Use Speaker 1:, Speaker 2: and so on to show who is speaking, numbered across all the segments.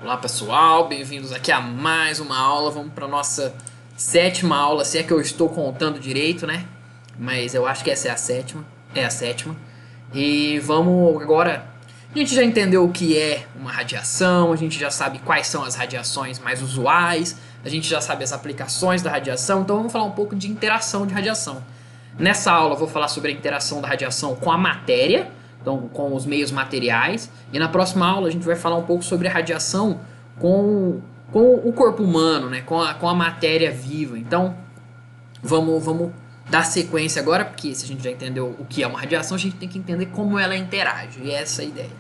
Speaker 1: Olá pessoal, bem-vindos aqui a mais uma aula. Vamos para nossa sétima aula, se é que eu estou contando direito, né? Mas eu acho que essa é a sétima. E vamos agora. A gente já entendeu o que é uma radiação, a gente já sabe quais são as radiações mais usuais, a gente já sabe as aplicações da radiação, então vamos falar um pouco de interação de radiação. Nessa aula eu vou falar sobre a interação da radiação com a matéria, então com os meios materiais, e na próxima aula a gente vai falar um pouco sobre a radiação com o corpo humano, né? Com a matéria viva. Então vamos dar sequência agora, porque se a gente já entendeu o que é uma radiação, a gente tem que entender como ela interage, e essa é a ideia.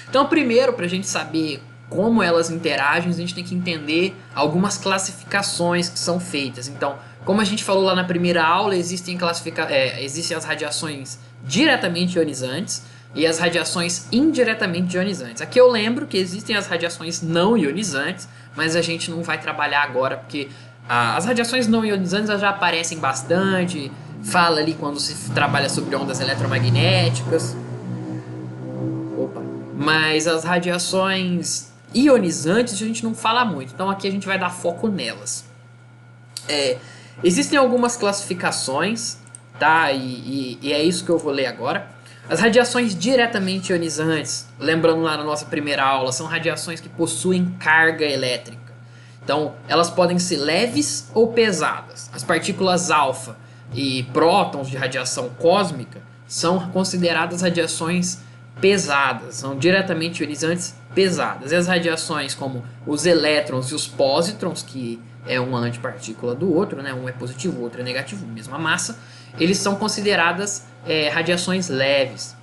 Speaker 1: Então primeiro, para a gente saber como elas interagem, a gente tem que entender algumas classificações que são feitas. Então, como a gente falou lá na primeira aula, existem as radiações diretamente ionizantes e as radiações indiretamente ionizantes. Aqui eu lembro que existem as radiações não ionizantes, mas a gente não vai trabalhar agora porque as radiações não ionizantes já aparecem bastante, fala ali quando se trabalha sobre ondas eletromagnéticas. Mas as radiações ionizantes a gente não fala muito, então aqui a gente vai dar foco nelas. Existem algumas classificações, tá? E é isso que eu vou ler agora. As radiações diretamente ionizantes, lembrando lá na nossa primeira aula, são radiações que possuem carga elétrica. Então, elas podem ser leves ou pesadas. As partículas alfa e prótons de radiação cósmica são consideradas radiações pesadas, são diretamente ionizantes pesadas. E as radiações como os elétrons e os pósitrons, que é uma antipartícula do outro, né? Um é positivo, o outro é negativo, mesma massa, eles são consideradas radiações leves.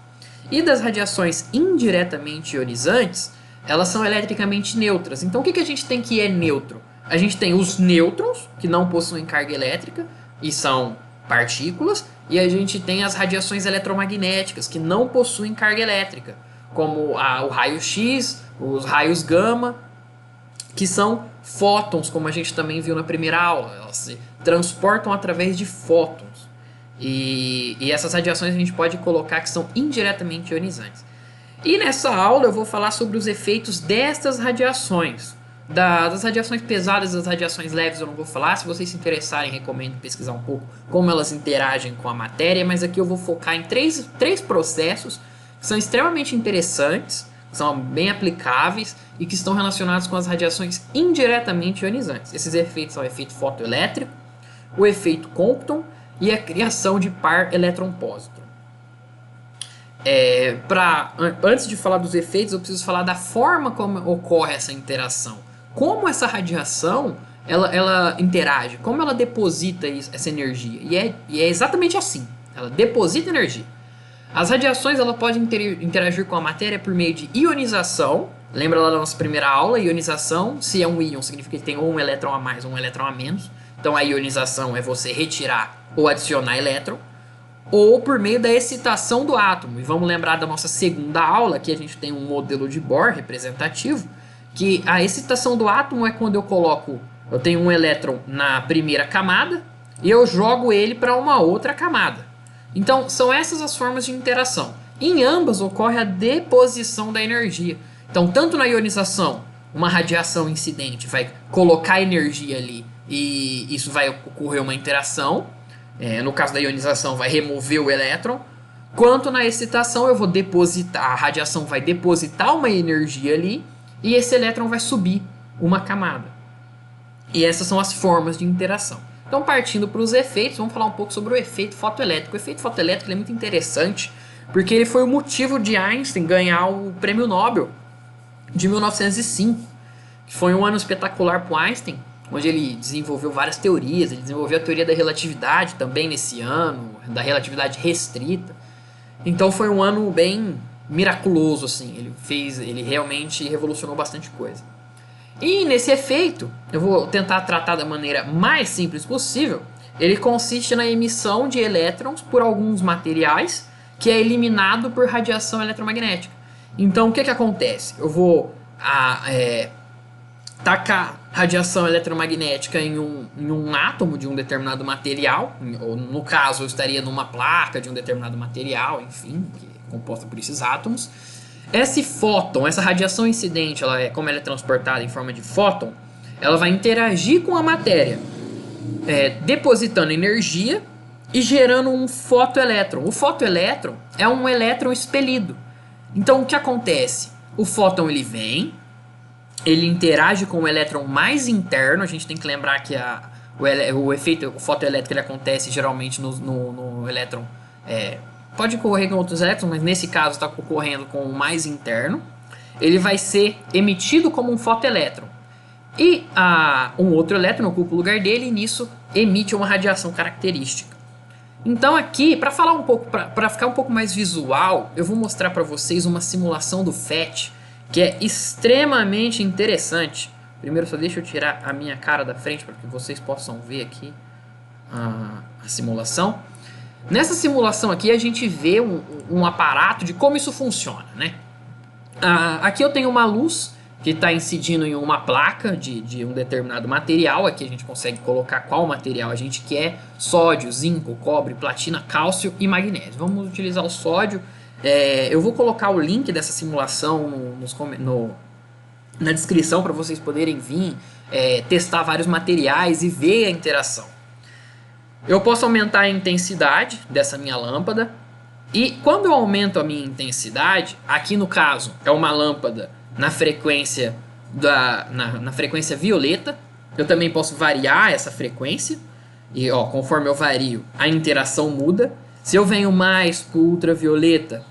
Speaker 1: E das radiações indiretamente ionizantes, elas são eletricamente neutras. Então o que a gente tem que é neutro? A gente tem os nêutrons, que não possuem carga elétrica e são partículas, e a gente tem as radiações eletromagnéticas, que não possuem carga elétrica, como o raio-x, os raios gama, que são fótons, como a gente também viu na primeira aula. Elas se transportam através de fótons. E essas radiações a gente pode colocar que são indiretamente ionizantes. E nessa aula eu vou falar sobre os efeitos destas radiações. Das radiações pesadas e das radiações leves eu não vou falar. Se vocês se interessarem, recomendo pesquisar um pouco como elas interagem com a matéria. Mas aqui eu vou focar em três processos que são extremamente interessantes, que são bem aplicáveis e que estão relacionados com as radiações indiretamente ionizantes. Esses efeitos são o efeito fotoelétrico, o efeito Compton e a criação de par elétron-pósitron. Antes de falar dos efeitos, eu preciso falar da forma como ocorre essa interação. Como essa radiação ela interage, como ela deposita essa energia. E é exatamente assim, ela deposita energia. As radiações ela podem interagir com a matéria por meio de ionização. Lembra lá da nossa primeira aula? Ionização, se é um íon, significa que tem um elétron a mais ou um elétron a menos. Então a ionização é você retirar ou adicionar elétron. Ou por meio da excitação do átomo. E vamos lembrar da nossa segunda aula, que a gente tem um modelo de Bohr representativo, que a excitação do átomo é quando eu tenho um elétron na primeira camada e eu jogo ele para uma outra camada. Então são essas as formas de interação. Em ambas ocorre a deposição da energia. Então tanto na ionização, uma radiação incidente vai colocar energia ali e isso vai ocorrer uma interação. No caso da ionização vai remover o elétron, quanto na excitação eu vou depositar, a radiação vai depositar uma energia ali e esse elétron vai subir uma camada. E essas são as formas de interação. Então partindo para os efeitos, vamos falar um pouco sobre o efeito fotoelétrico. O efeito fotoelétrico é muito interessante porque ele foi o motivo de Einstein ganhar o prêmio Nobel de 1905, que foi um ano espetacular para o Einstein, onde ele desenvolveu várias teorias. Ele desenvolveu a teoria da relatividade também nesse ano, da relatividade restrita. Então foi um ano bem miraculoso, assim. Ele realmente revolucionou bastante coisa. E nesse efeito, eu vou tentar tratar da maneira mais simples possível. Ele consiste na emissão de elétrons por alguns materiais, que é eliminado por radiação eletromagnética. Então o que acontece? Eu vou tacar radiação eletromagnética em um átomo de um determinado material, ou no caso eu estaria numa placa de um determinado material, enfim, que é composta por esses átomos, Esse fóton, essa radiação incidente, como ela é transportada em forma de fóton, ela vai interagir com a matéria, depositando energia e gerando um fotoelétron. O fotoelétron é um elétron expelido. Então o que acontece? O fóton ele vem, ele interage com o elétron mais interno. A gente tem que lembrar que o efeito fotoelétrico ele acontece geralmente no elétron. Pode ocorrer com outros elétrons, mas nesse caso está ocorrendo com o mais interno. Ele vai ser emitido como um fotoelétron. E um outro elétron ocupa o lugar dele e nisso emite uma radiação característica. Então aqui, para falar um pouco, para ficar um pouco mais visual, eu vou mostrar para vocês uma simulação do FET que é extremamente interessante. Primeiro só deixa eu tirar a minha cara da frente para que vocês possam ver aqui a simulação. Nessa simulação aqui a gente vê um aparato de como isso funciona, né? Aqui eu tenho uma luz que está incidindo em uma placa de um determinado material. Aqui a gente consegue colocar qual material a gente quer: sódio, zinco, cobre, platina, cálcio e magnésio. Vamos utilizar o sódio. Eu vou colocar o link dessa simulação na descrição para vocês poderem vir testar vários materiais e ver a interação. Eu posso aumentar a intensidade dessa minha lâmpada, e quando eu aumento a minha intensidade, aqui no caso é uma lâmpada na frequência na frequência violeta. Eu também posso variar essa frequência e conforme eu vario a interação muda. Se eu venho mais para o ultravioleta,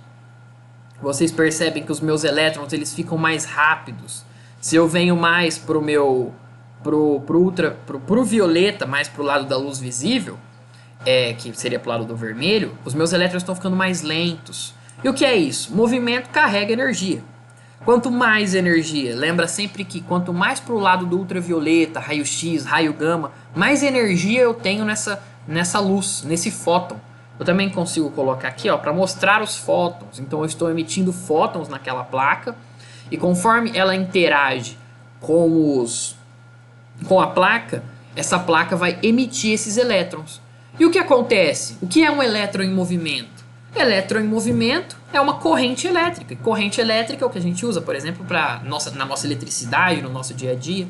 Speaker 1: vocês percebem que os meus elétrons eles ficam mais rápidos. Se eu venho mais pro violeta, mais pro lado da luz visível, que seria pro lado do vermelho, os meus elétrons estão ficando mais lentos. E o que é isso? Movimento carrega energia. Quanto mais energia, lembra sempre que quanto mais pro lado do ultravioleta, raio X, raio gama, mais energia eu tenho nessa luz, nesse fóton. Eu também consigo colocar aqui para mostrar os fótons. Então eu estou emitindo fótons naquela placa, e conforme ela interage com a placa, essa placa vai emitir esses elétrons. E o que acontece? O que é um elétron em movimento? Elétron em movimento é uma corrente elétrica. Corrente elétrica é o que a gente usa, por exemplo, na nossa eletricidade, no nosso dia a dia.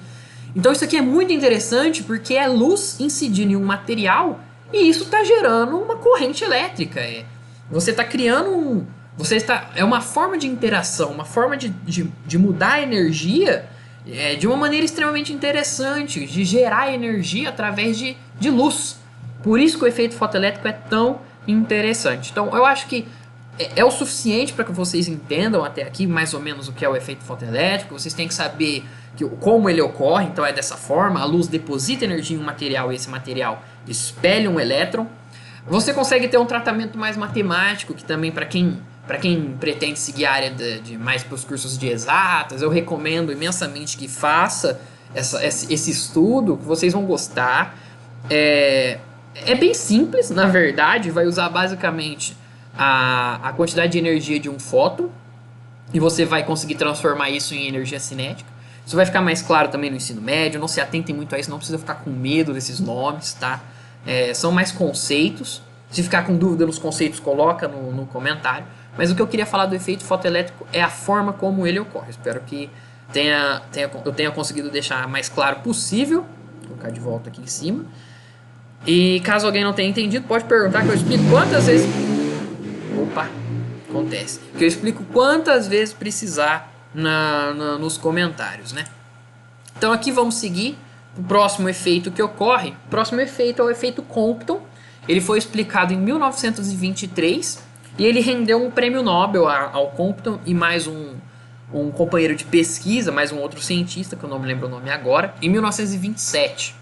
Speaker 1: Então isso aqui é muito interessante porque é luz incidindo em um material e isso está gerando uma corrente elétrica. Você está criando é uma forma de interação, uma forma de mudar a energia de uma maneira extremamente interessante, de gerar energia através de luz. Por isso que o efeito fotoelétrico é tão interessante. Então eu acho que é o suficiente para que vocês entendam até aqui mais ou menos o que é o efeito fotoelétrico. Vocês têm que saber como ele ocorre. Então é dessa forma: a luz deposita energia em um material e esse material expele um elétron. Você consegue ter um tratamento mais matemático, que também para quem pretende seguir a área de mais para os cursos de exatas, eu recomendo imensamente que faça esse estudo, que vocês vão gostar. É bem simples, na verdade. Vai usar basicamente a quantidade de energia de um fóton e você vai conseguir transformar isso em energia cinética. Isso vai ficar mais claro também no ensino médio. Não se atentem muito a isso, não precisa ficar com medo desses nomes, tá? São mais conceitos. Se ficar com dúvida nos conceitos, coloca no comentário. Mas o que eu queria falar do efeito fotoelétrico é a forma como ele ocorre. Espero que eu tenha conseguido deixar mais claro possível. Vou colocar de volta aqui em cima. E caso alguém não tenha entendido, pode perguntar, que eu explico quantas vezes... Opa, acontece. Que eu explico quantas vezes precisar nos comentários, né? Então aqui vamos seguir o próximo efeito que ocorre. O próximo efeito é o efeito Compton. Ele foi explicado em 1923 e ele rendeu um prêmio Nobel ao Compton e mais um companheiro de pesquisa, mais um outro cientista, que eu não me lembro o nome agora, em 1927.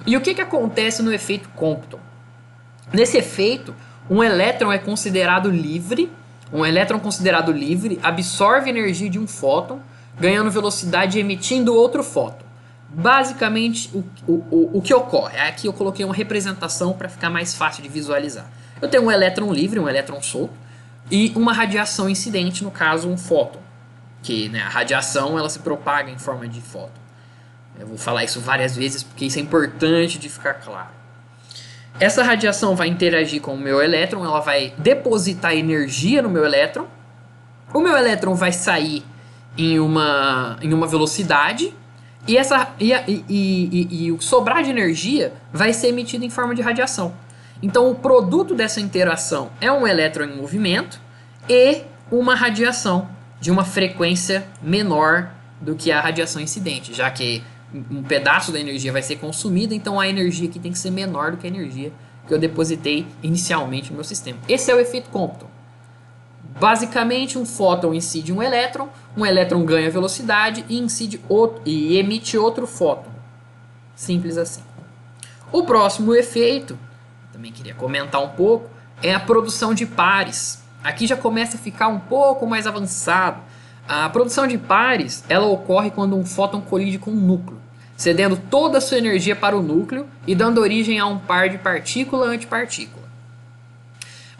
Speaker 1: E o que acontece no efeito Compton? Nesse efeito, um elétron é considerado livre. Um elétron considerado livre absorve energia de um fóton, ganhando velocidade e emitindo outro fóton. Basicamente, o que ocorre? Aqui eu coloquei uma representação para ficar mais fácil de visualizar. Eu tenho um elétron livre, um elétron solto, e uma radiação incidente, no caso um fóton. Que a radiação ela se propaga em forma de fóton. Eu vou falar isso várias vezes porque isso é importante de ficar claro. Essa radiação vai interagir com o meu elétron, ela vai depositar energia no meu elétron, O meu elétron vai sair em uma velocidade e o sobrar de energia vai ser emitido em forma de radiação. Então o produto dessa interação é um elétron em movimento e uma radiação de uma frequência menor do que a radiação incidente, já que um pedaço da energia vai ser consumida, então a energia aqui tem que ser menor do que a energia que eu depositei inicialmente no meu sistema. Esse é o efeito Compton. Basicamente, um fóton incide um elétron ganha velocidade e emite outro fóton. Simples assim. O próximo efeito, também queria comentar um pouco, é a produção de pares. Aqui já começa a ficar um pouco mais avançado. A produção de pares, ela ocorre quando um fóton colide com um núcleo, cedendo toda a sua energia para o núcleo e dando origem a um par de partícula-antipartícula.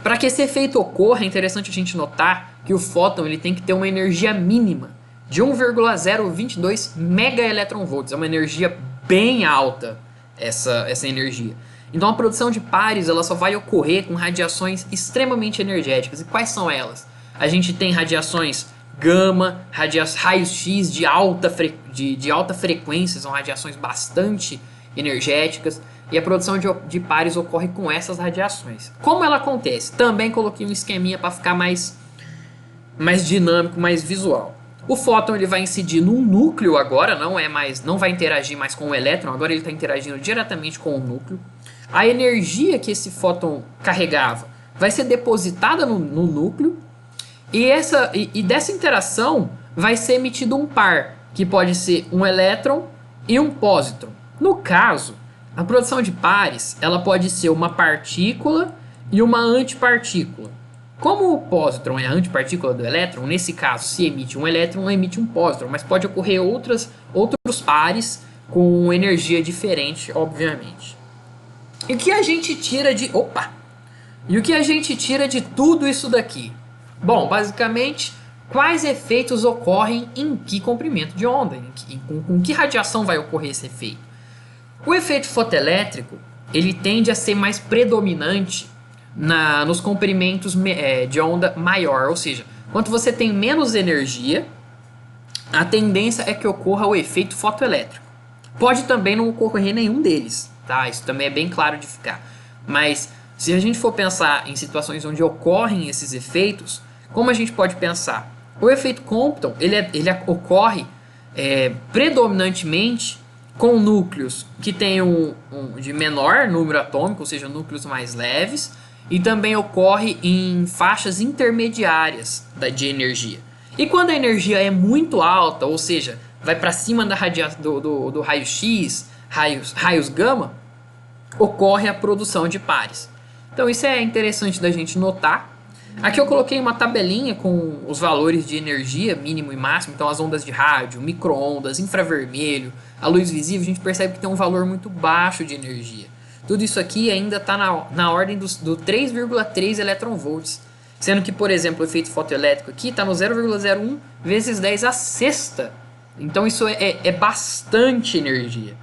Speaker 1: Para que esse efeito ocorra, é interessante a gente notar que o fóton ele tem que ter uma energia mínima de 1,022 megaelectronvolts. É uma energia bem alta essa energia. Então a produção de pares ela só vai ocorrer com radiações extremamente energéticas. E quais são elas? A gente tem radiações gama, raios X de alta frequência, são radiações bastante energéticas. E a produção de pares ocorre com essas radiações. Como ela acontece? Também coloquei um esqueminha para ficar mais dinâmico, mais visual. O fóton ele vai incidir num núcleo agora, não vai interagir mais com o elétron, agora ele está interagindo diretamente com o núcleo. A energia que esse fóton carregava vai ser depositada no núcleo e dessa interação vai ser emitido um par, que pode ser um elétron e um pósitron. No caso, a produção de pares ela pode ser uma partícula e uma antipartícula. Como o pósitron é a antipartícula do elétron, nesse caso, se emite um elétron, emite um pósitron, mas pode ocorrer outros pares com energia diferente, obviamente. E o que a gente tira de... E o que a gente tira de tudo isso daqui? Bom, basicamente, quais efeitos ocorrem em que comprimento de onda? Com que radiação vai ocorrer esse efeito? O efeito fotoelétrico ele tende a ser mais predominante nos comprimentos de onda maior, ou seja, quanto você tem menos energia, a tendência é que ocorra o efeito fotoelétrico. Pode também não ocorrer nenhum deles, tá? Isso também é bem claro de ficar. Mas se a gente for pensar em situações onde ocorrem esses efeitos, como a gente pode pensar? O efeito Compton ele ocorre predominantemente com núcleos que têm de menor número atômico, ou seja, núcleos mais leves, e também ocorre em faixas intermediárias de energia. E quando a energia é muito alta, ou seja, vai para cima do raio X, raios gama, ocorre a produção de pares. Então isso é interessante da gente notar. Aqui eu coloquei uma tabelinha com os valores de energia mínimo e máximo, então as ondas de rádio, micro-ondas, infravermelho, a luz visível, a gente percebe que tem um valor muito baixo de energia. Tudo isso aqui ainda está na ordem do 3,3 eletronvolts, sendo que, por exemplo, o efeito fotoelétrico aqui está no 0,01 vezes 10 a sexta. Então isso é bastante energia.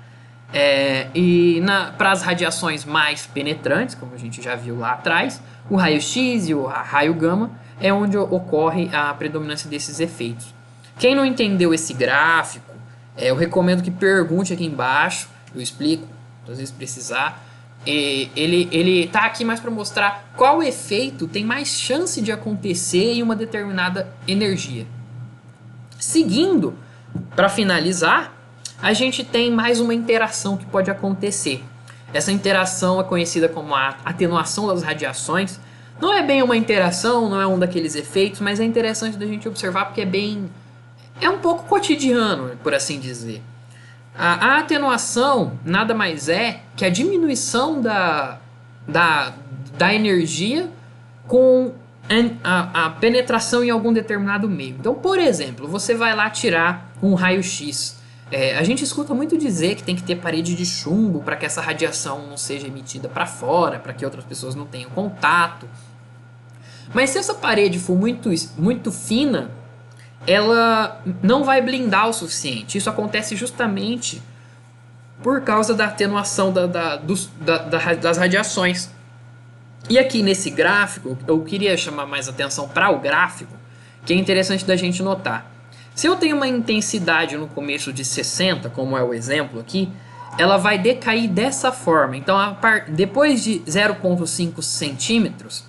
Speaker 1: Para as radiações mais penetrantes, como a gente já viu lá atrás, o raio X e o raio gama é onde ocorre a predominância desses efeitos. Quem não entendeu esse gráfico, eu recomendo que pergunte aqui embaixo, eu explico, às vezes precisar. Ele está aqui mais para mostrar qual efeito tem mais chance de acontecer em uma determinada energia. Seguindo, para finalizar, a gente tem mais uma interação que pode acontecer. Essa interação é conhecida como a atenuação das radiações. Não é bem uma interação, não é um daqueles efeitos, mas é interessante da gente observar porque é um pouco cotidiano, por assim dizer. A atenuação nada mais é que a diminuição da energia com a penetração em algum determinado meio. Então, por exemplo, você vai lá tirar um raio-x. A gente escuta muito dizer que tem que ter parede de chumbo para que essa radiação não seja emitida para fora, para que outras pessoas não tenham contato. Mas se essa parede for muito fina, ela não vai blindar o suficiente. Isso acontece justamente por causa da atenuação das radiações. E aqui nesse gráfico, eu queria chamar mais atenção para o gráfico, que é interessante da gente notar. Se eu tenho uma intensidade no começo de 60, como é o exemplo aqui, ela vai decair dessa forma. Então, depois de 0,5 centímetros,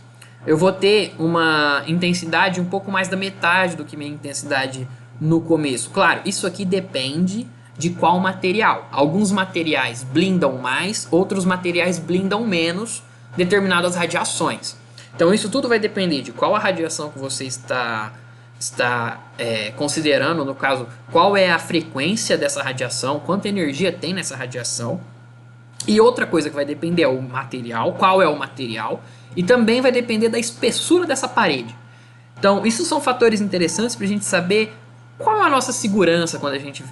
Speaker 1: eu vou ter uma intensidade um pouco mais da metade do que minha intensidade no começo. Claro, isso aqui depende de qual material. Alguns materiais blindam mais, outros materiais blindam menos determinadas radiações. Então, isso tudo vai depender de qual a radiação que você está considerando, no caso, qual é a frequência dessa radiação, quanta energia tem nessa radiação. E outra coisa que vai depender é o material, qual é o material, e também vai depender da espessura dessa parede. Então, isso são fatores interessantes para a gente saber qual é a nossa segurança quando a gente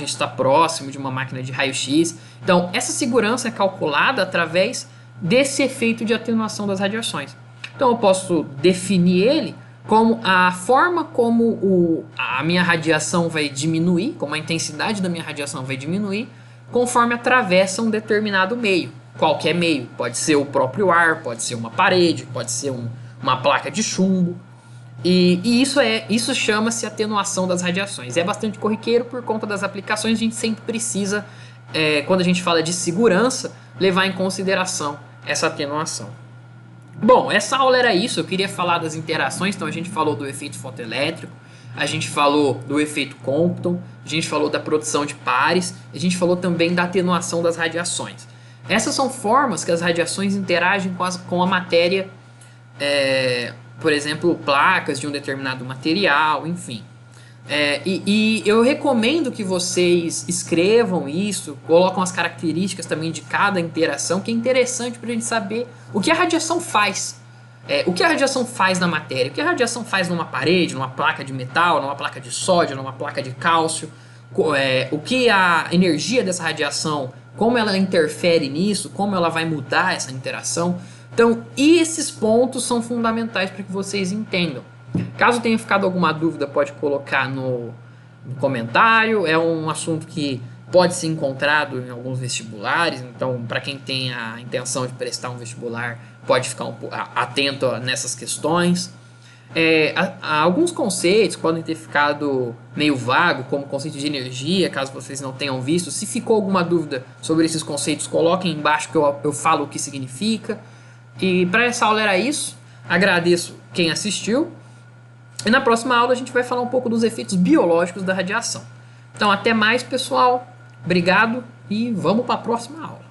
Speaker 1: está próximo de uma máquina de raio-x. Então, essa segurança é calculada através desse efeito de atenuação das radiações. Então, eu posso definir ele como a forma como a minha radiação vai diminuir, como a intensidade da minha radiação vai diminuir, conforme atravessa um determinado meio. Qualquer meio, pode ser o próprio ar, pode ser uma parede, pode ser uma placa de chumbo. E isso chama-se atenuação das radiações. É bastante corriqueiro por conta das aplicações, a gente sempre precisa, quando a gente fala de segurança, levar em consideração essa atenuação. Bom, essa aula era isso, eu queria falar das interações, então a gente falou do efeito fotoelétrico, a gente falou do efeito Compton, a gente falou da produção de pares, a gente falou também da atenuação das radiações. Essas são formas que as radiações interagem com a matéria, por exemplo, placas de um determinado material, enfim. E eu recomendo que vocês escrevam isso, colocam as características também de cada interação, que é interessante para a gente saber o que a radiação faz. O que a radiação faz na matéria, o que a radiação faz numa parede, numa placa de metal, numa placa de sódio, numa placa de cálcio, o que a energia dessa radiação, como ela interfere nisso, como ela vai mudar essa interação. Então, esses pontos são fundamentais para que vocês entendam. Caso tenha ficado alguma dúvida, pode colocar no comentário. É um assunto que pode ser encontrado em alguns vestibulares, então para quem tem a intenção de prestar um vestibular, pode ficar atento nessas questões. Alguns conceitos podem ter ficado meio vago, como o conceito de energia, caso vocês não tenham visto. Se ficou alguma dúvida sobre esses conceitos, coloquem embaixo que eu falo o que significa. E para essa aula era isso. Agradeço quem assistiu. E na próxima aula a gente vai falar um pouco dos efeitos biológicos da radiação. Então até mais, pessoal. Obrigado e vamos para a próxima aula.